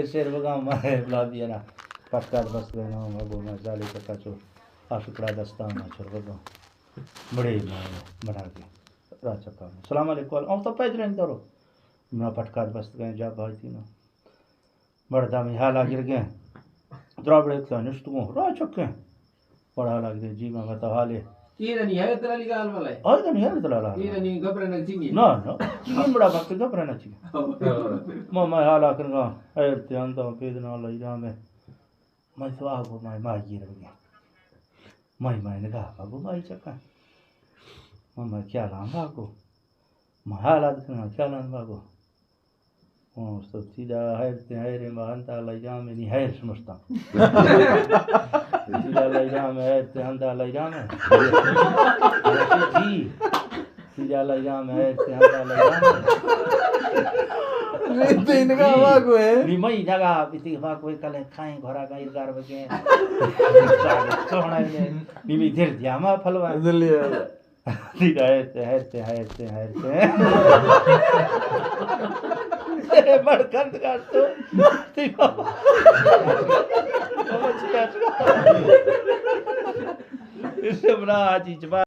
शेर बगा मारे बुला दिया ना पटकार बस गए ना मगो में जाली का चो आशुकड़ा दस्ता में छोड़ बगा बड़े बना के राजा का सलाम अलैकुम औ तो पैदल नहीं करो ना पटकार बस गए जा भाई थी ना बड़दा में हाला गिर गए द्रावड़ एक निष्ठ को राजा के पढ़ा लग गए जी मैं बता हाले ये नहीं है तेरा निकाल वाला है और तो नहीं है तेरा ला ये नहीं घबरा नहीं चाहिए ना ना ये बड़ा वक्त घबराना चाहिए मैं हाला करूंगा ऐ ध्यान तो पेद ना लई जा मैं तो आगो मैं गिर गया मैं ने कहा बाबू माई चक्का मैं क्या लाऊं बाबू मैं हाला करूंगा क्या लाऊं बाबू तो सीधा है रे महंता लई जा में नहीं है समझता सीधा लई जा में है हंता लई जा में जी सीधा लई जा में है हंता लई जा में तीन का वागो है नी मई जगह बिती वागो कले खाए घोड़ा गाइर गार बगे सोहना ने नी धीर ध्यामा फलवा दिलिया सीधा है बड़कंद का तो इससे बड़ा चीज